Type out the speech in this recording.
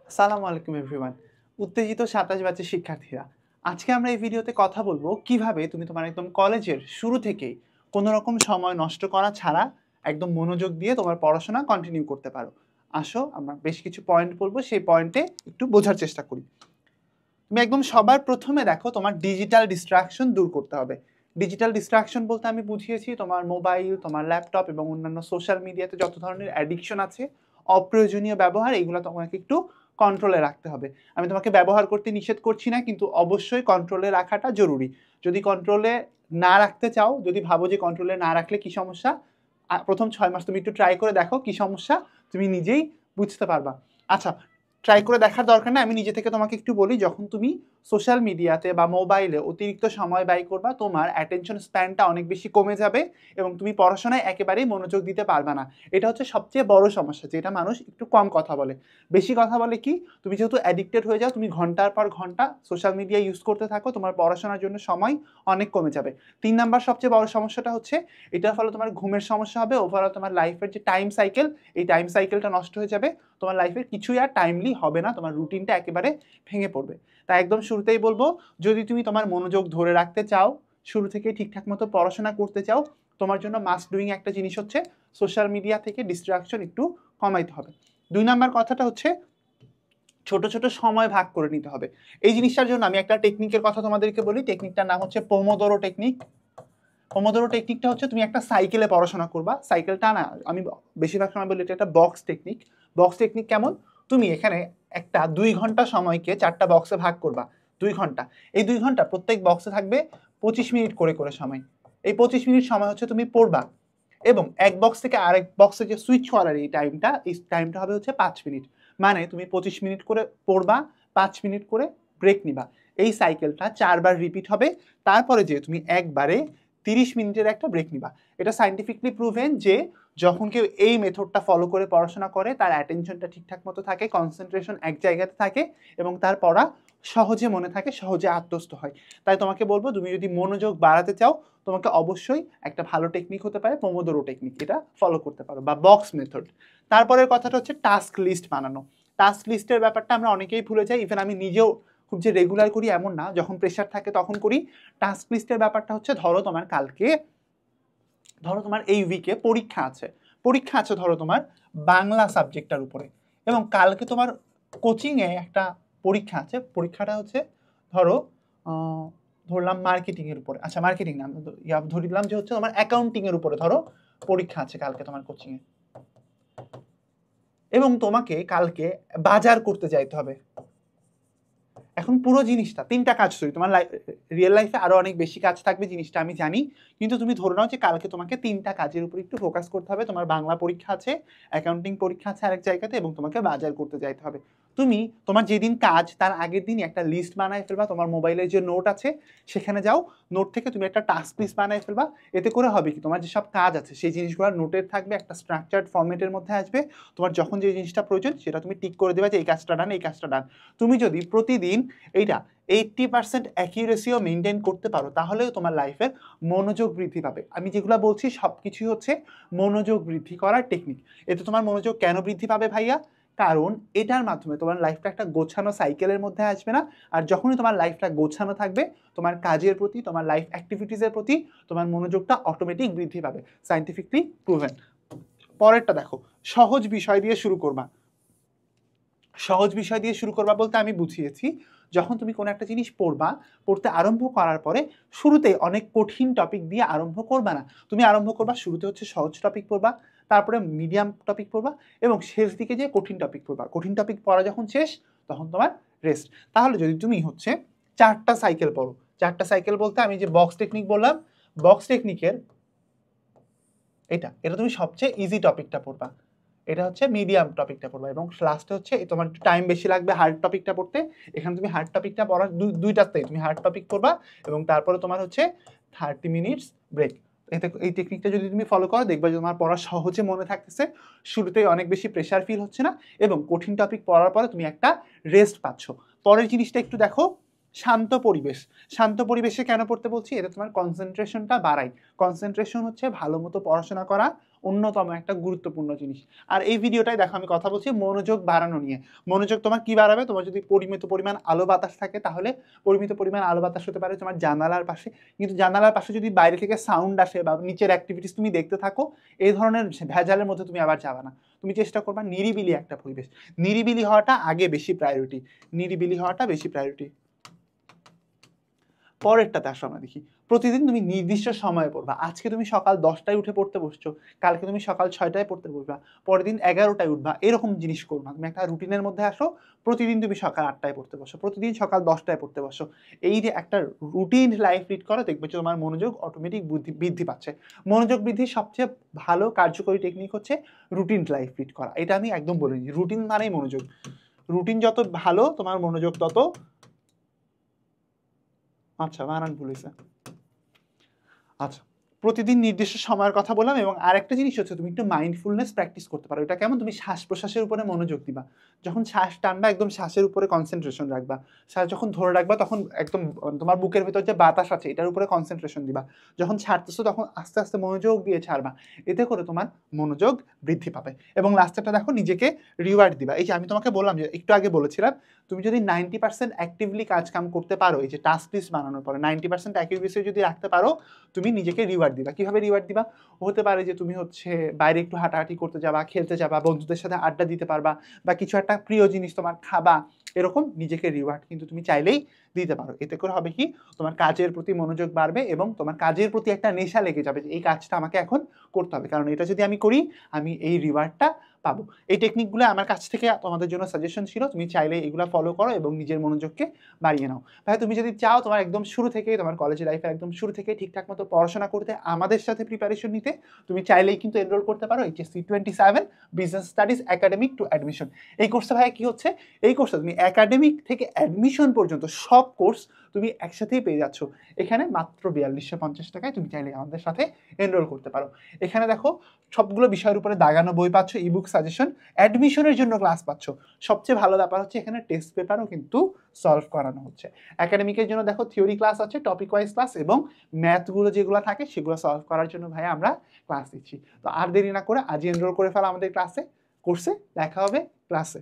আসসালামু আলাইকুম এভরিওয়ান। উত্তেজিত ২৭ ব্যাচের শিক্ষার্থীরা, আজকে আমরা এই ভিডিওতে কথা বলবো কিভাবে তুমি তোমার একদম কলেজের শুরু থেকেই কোনো রকম সময় নষ্ট করা ছাড়া একদম মনোযোগ দিয়ে তোমার পড়াশোনা কন্টিনিউ করতে পারো। আসো আমরা বেশ কিছু পয়েন্ট বলবো, সেই পয়েন্টে একটু বোঝার চেষ্টা করি। তুমি একদম সবার প্রথমে দেখো তোমার ডিজিটাল ডিস্ট্রাকশন দূর করতে হবে। ডিজিটাল ডিস্ট্রাকশন বলতে আমি বুঝিয়েছি তোমার মোবাইল, তোমার ল্যাপটপ এবং অন্যান্য সোশ্যাল মিডিয়াতে যত ধরনের অ্যাডিকশন আছে, অপ্রয়োজনীয় ব্যবহার, এইগুলো তোমাকে একটু কন্ট্রোলে রাখতে হবে। আমি তোমাকে ব্যবহার করতে নিষেধ করছি না, কিন্তু অবশ্যই কন্ট্রোলে রাখাটা জরুরি। যদি কন্ট্রোলে না রাখতে চাও, যদি ভাবো যে কন্ট্রোলে না রাখলে কি সমস্যা, প্রথম 6 মাস তুমি একটু ট্রাই করে দেখো কি সমস্যা, তুমি নিজেই বুঝতে পারবা। আচ্ছা, ট্রাই করে দেখার দরকার নেই, আমি নিজে থেকে তোমাকে একটু বলি। যখন তুমি সোশ্যাল মিডিয়াতে বা মোবাইলে অতিরিক্ত সময় ব্যয় করবা, তোমার অ্যাটেনশন স্প্যানটা অনেক বেশি কমে যাবে এবং তুমি পড়াশোনায় একেবারেই মনোযোগ দিতে পারবে না। এটা হচ্ছে সবচেয়ে বড় সমস্যা, যেটা মানুষ একটু কম কথা বলে। বেশি কথা বলে কি, তুমি যেহেতু অ্যাডিক্টেড হয়ে যাও, তুমি ঘন্টার পর ঘন্টা সোশ্যাল মিডিয়া ইউজ করতে থাকো, তোমার পড়াশোনার জন্য সময় অনেক কমে যাবে। 3 নাম্বার সবচেয়ে বড় সমস্যাটা হচ্ছে, এটার ফলে তোমার ঘুমের সমস্যা হবে। ওভারঅল তোমার লাইফের যে টাইম সাইকেল, এই টাইম সাইকেলটা নষ্ট হয়ে যাবে। তোমার লাইফের কিছুই আর টাইমলি হবে না, তোমার রুটিনটা একেবারে ভেঙে পড়বে। তাই একদম শুরুতেই বলবো, যদি তুমি তোমার মনোযোগ ধরে রাখতে চাও, শুরু থেকে ঠিকঠাক মতো পড়াশোনা করতে চাও, তোমার জন্য মাস্ট ডুইং একটা জিনিস হচ্ছে সোশ্যাল মিডিয়া থেকে ডিস্ট্রাকশন একটু কমাইতে হবে। 2 নাম্বার কথাটা হচ্ছে, ছোট ছোট সময় ভাগ করে নিতে হবে। এই জিনিসটার জন্য আমি একটা টেকনিকের কথা তোমাদেরকে বলি। টেকনিকটার নাম হচ্ছে পোমোদোরো টেকনিক। পোমোদোরো টেকনিকটা হচ্ছে, তুমি একটা সাইকেলে পড়াশোনা করবা। সাইকেলটা না, আমি বেশিরভাগ সময় বলি এটা একটা বক্স টেকনিক। বক্স টেকনিক কেমন, তুমি এখানে একটা 2 ঘন্টা সময়কে 4টা বক্সে ভাগ করবা। 2 ঘন্টা, এই 2 ঘন্টা প্রত্যেক বক্সে থাকবে 25 মিনিট করে করে সময়। এই 25 মিনিট সময় হচ্ছে তুমি পড়বা, এবং এক বক্স থেকে আরেক বক্সে যে সুইচ করার এই টাইমটা হবে হচ্ছে 5 মিনিট। মানে তুমি 25 মিনিট করে পড়বা, 5 মিনিট করে ব্রেক নিবা। এই সাইকেলটা 4বার রিপিট হবে। তারপরে যে তুমি একবারে 30 মিনিটের একটা ব্রেক নিবা। এটা সাইন্টিফিকলি প্রুভেন যে যখন কেউ এই মেথডটা ফলো করে পড়াশোনা করে, তার অ্যাটেনশনটা ঠিকঠাক মতো থাকে, কনসেন্ট্রেশন এক জায়গাতে থাকে এবং তার পড়া সহজে মনে থাকে, সহজে আত্মস্থ হয়। তাই তোমাকে বলবো, তুমি যদি মনোযোগ বাড়াতে চাও, তোমাকে অবশ্যই একটা ভালো টেকনিক হতে পারে পোমোদোরো টেকনিক, এটা ফলো করতে পারো, বা বক্স মেথড। তারপরের কথাটা হচ্ছে টাস্ক লিস্ট বানানো। টাস্ক লিস্টের ব্যাপারটা আমরা অনেকেই ভুলে যাই, ইভেন আমি নিজেও খুব যে রেগুলার করি এমন না, যখন প্রেশার থাকে তখন করি। টাস্ক লিস্টের ব্যাপারটা হচ্ছে, ধরো তোমার এই উইকে পরীক্ষা আছে ধরো তোমার বাংলা সাবজেক্টটার উপরে, এবং কালকে তোমার কোচিংয়ে একটা পরীক্ষা আছে। পরীক্ষাটা হচ্ছে ধরো ধরলাম মার্কেটিং এর উপরে, আচ্ছা মার্কেটিং না, ধরলাম যে হচ্ছে তোমার অ্যাকাউন্টিং এর উপরে ধরো পরীক্ষা আছে কালকে তোমার কোচিংয়ে, এবং তোমাকে কালকে বাজার করতে যাইতে হবে। এখন পুরো জিনিসটা 3টা কাজ, তৈরি তোমার রিয়েল লাইফে আরো অনেক বেশি কাজ থাকবে, জিনিসটা আমি জানি, কিন্তু তুমি ধরে নাও যে কালকে তোমাকে 3টা কাজের উপর একটু ফোকাস করতে হবে। তোমার বাংলা পরীক্ষা আছে, অ্যাকাউন্টিং পরীক্ষা আছে আরেক জায়গাতে, এবং তোমাকে বাজার করতে যাইতে হবে। তুমি তোমার যেদিন কাজ, তার আগের দিনই একটা লিস্ট বানায় ফেলবা। তোমার মোবাইলের যে নোট আছে সেখানে যাও, নোট থেকে তুমি একটা টাস্ক লিস্ট বানায় ফেলবা। এতে করে হবে কি, তোমার যেসব কাজ আছে সেই জিনিসগুলো নোটের থাকবে, একটা স্ট্রাকচার্ড ফরম্যাটের মধ্যে আসবে। তোমার যখন যে জিনিসটা প্রয়োজন সেটা তুমি টিক করে দেবে যে এই কাজটা ডান, এই কাজটা ডান। তুমি যদি প্রতিদিন এইটা 80% অ্যাকিউরেসিও মেনটেন করতে পারো, তাহলেও তোমার লাইফের মনোযোগ বৃদ্ধি পাবে। আমি যেগুলো বলছি সব কিছুই হচ্ছে মনোযোগ বৃদ্ধি করার টেকনিক। এতে তোমার মনোযোগ কেন বৃদ্ধি পাবে ভাইয়া, কারণ এটার মাধ্যমে তোমার লাইফটা একটা গোছানো সাইকেলের মধ্যে আসবে না। আর যখনই তোমার লাইফটা গোছানো থাকবে, তোমার কাজের প্রতি, তোমার লাইফ অ্যাক্টিভিটিসের প্রতি তোমার মনোযোগটা অটোমেটিক বৃদ্ধি পাবে, সাইন্টিফিকলি প্রুভেন। পরেরটা দেখো, সহজ বিষয় দিয়ে শুরু করবা। সহজ বিষয় দিয়ে শুরু করবা বলতে আমি বুঝিয়েছি, যখন তুমি কোনো একটা জিনিস পড়তে আরম্ভ করার পরে শুরুতে অনেক কঠিন টপিক দিয়ে আরম্ভ করবা না। তুমি আরম্ভ করবা, শুরুতে হচ্ছে সহজ টপিক পড়বা, তারপরে মিডিয়াম টপিক পড়বা, এবং শেষ দিকে যে কঠিন টপিক পড়বা। কঠিন টপিক পড়া যখন শেষ, তখন তোমার রেস্ট। তাহলে যদি তুমি হচ্ছে 4টা সাইকেল পড়ো, 4টা সাইকেল বলতে আমি যে বক্স টেকনিক বললাম, বক্স টেকনিকের এটা তুমি সবচেয়ে ইজি টপিকটা পড়বা, এটা হচ্ছে মিডিয়াম টপিকটা পড়বা, এবং লাস্টে হচ্ছে তোমার একটু টাইম বেশি লাগবে হার্ড টপিকটা পড়তে। এখানে তুমি হার্ড টপিকটা পড়ার দুইটাতেই তুমি হার্ড টপিক পড়বা, এবং তারপরে তোমার হচ্ছে 30 মিনিটস ব্রেক। এতে এই টেকনিকটা যদি তুমি ফলো করো, দেখবে যে তোমার পড়া সহজে মনে থাকতেছে, শুরুতেই অনেক বেশি প্রেশার ফিল হচ্ছে না, এবং কঠিন টপিক পড়ার পরে তুমি একটা রেস্ট পাচ্ছ। পরের জিনিসটা একটু দেখো, শান্ত পরিবেশ। শান্ত পরিবেশে কেন পড়তে বলছি, এটা তোমার কনসেন্ট্রেশনটা বাড়ায়। কনসেন্ট্রেশন হচ্ছে ভালো মতো পড়াশোনা করা, অন্যতম একটা গুরুত্বপূর্ণ জিনিস। আর এই ভিডিওটায় দেখো আমি কথা বলছি মনোযোগ বাড়ানো নিয়ে। মনোযোগ তোমার কি বাড়াবে? তোমার যদি পরিমিত পরিমাণ আলো বাতাস থাকে তাহলে পরিমিত পরিমাণ আলো বাতাস হতে পারে তোমার জানালার পাশে। কিন্তু জানালার পাশে যদি বাইরে থেকে সাউন্ড আসে বা নিচের অ্যাক্টিভিটিস তুমি দেখতে থাকো, এই ধরনের ভেজালের মধ্যে তুমি আবার যাবে না। তুমি চেষ্টা করবা নিরিবিলি একটা পরিবেশ। নিরিবিলি হওয়াটা আগে বেশি প্রায়োরিটি। নিরিবিলি হওয়াটা বেশি প্রায়োরিটি। পরেরটাতে আসো আমরা দেখি। প্রতিদিন তুমি নির্দিষ্ট সময়ে পড়বা। আজকে তুমি সকাল 10টায় উঠে পড়তে বসছো, কালকে তুমি সকাল 6টায় পড়তে বসবা, পরের দিন 11টায় উঠবা। এরকম জিনিস করবা। তুমি একটা রুটিনের মধ্যে আসো, প্রতিদিন তুমি সকাল 8টায় পড়তে বসো, প্রতিদিন সকাল 10টায় পড়তে বসো। এই যে একটা রুটিন লাইফ লিড করো, দেখবে যে তোমার মনোযোগ অটোমেটিক বৃদ্ধি পাচ্ছে। মনোযোগ বৃদ্ধির সবচেয়ে ভালো কার্যকরী টেকনিক হচ্ছে রুটিন লাইফ লিড করা। এটা আমি একদম বলে নিই, রুটিন মানেই মনোযোগ। রুটিন যত ভালো তোমার মনোযোগ তত, আচ্ছা বানান ভুল হইছে। আচ্ছা, প্রতিদিন নির্দিষ্ট সময়ের কথা বললাম এবং আরেকটা জিনিস হচ্ছে তুমি একটু মাইন্ডফুলনেস প্র্যাকটিস করতে পারো। এটা কেমন? তুমি শ্বাস-প্রশ্বাসের উপরে মনোযোগ দিবা। যখন শ্বাস টানবা একদম শ্বাসের উপরে কনসেনট্রেশন রাখবা। শ্বাস যখন ধরে রাখবা তখন একদম তোমার বুকের ভিতর যে বাতাস আছে এটার উপরে কনসেনট্রেশন দিবা। যখন ছাড়তেছো তখন আস্তে, আস্তে মনোযোগ দিয়ে ছাড়বা। এতে করে তোমার মনোযোগ বৃদ্ধি পাবে। এবং লাস্টেরটা দেখো নিজেকে রিওয়ার্ড দিবা। এই যে আমি তোমাকে বললাম যে একটু আগে বলেছিলাম, তুমি যদি 90% অ্যাক্টিভলি কাজ-কাম করতে পারো, এই যে টাস্ক লিস্ট বানানোর পরে 90% অ্যাকিউরেসি যদি রাখতে পারো, তুমি নিজেকে রিওয়ার্ড দিবা। কিভাবে রিওয়ার্ড দিবা? হতে পারে যে তুমি হচ্ছে বাইরে একটু হাঁটাহাঁটি করতে যাবা, খেলতে যাবা, বন্ধুদের সাথে আড্ডা দিতে পারবা বা কিছু একটা প্রিয় জিনিস তোমার খাবা। এরকম নিজেকে রিওয়ার্ড কিন্তু তুমি চাইলেই দিতে পারো। এতে করে হবে কি? তোমার কাজের প্রতি মনোযোগ বাড়বে এবং তোমার কাজের প্রতি একটা নেশা লেগে যাবে যে এই কাজটা আমাকে এখন করতে হবে। কারণ এটা যদি আমি করি আমি এই রিওয়ার্ডটা পাবো। এই টেকনিকগুলো আমার কাছ থেকে তোমাদের জন্য সাজেশন ছিল। তুমি চাইলে এগুলা ফলো করো এবং নিজের মনোযোগকে বাড়িয়ে নাও। ভাই তুমি যদি চাও তোমার একদম শুরু থেকেই তোমার কলেজ লাইফের একদম শুরু থেকেই ঠিকঠাক মতো পড়াশোনা করতে, আমাদের সাথে প্রিপারেশন নিতে, তুমি চাইলেই কিন্তু এনরোল করতে পারো HSC 27 business studies academic two admission. এই কোর্সটা ভাই কি হচ্ছে? এই কোর্সটা তুমি একাডেমিক থেকে অ্যাডমিশন পর্যন্ত সব কোর্স তুমি একসাথেই পেয়ে যাচ্ছ। এখানে মাত্র 4250 টাকায় তুমি চাইলে আমাদের সাথে এনরোল করতে পারো। এখানে দেখো সবগুলো বিষয়ের উপরে দাগানো বই পাচ্ছ, ইবুক সাজেশন, অ্যাডমিশনের জন্য ক্লাস পাচ্ছ। সবচেয়ে ভালো ব্যাপার হচ্ছে এখানে টেস্ট পেপারও কিন্তু সলভ করানো হচ্ছে। একাডেমিকের জন্য দেখো থিওরি ক্লাস আছে, টপিক ওয়াইজ ক্লাস এবং ম্যাথগুলো যেগুলো থাকে সেগুলো সলভ করার জন্য ভাই আমরা ক্লাস দিচ্ছি। তো আর দেরি না করে আজই এনরোল করে ফেলো আমাদের কোর্সে। দেখা হবে ক্লাসে।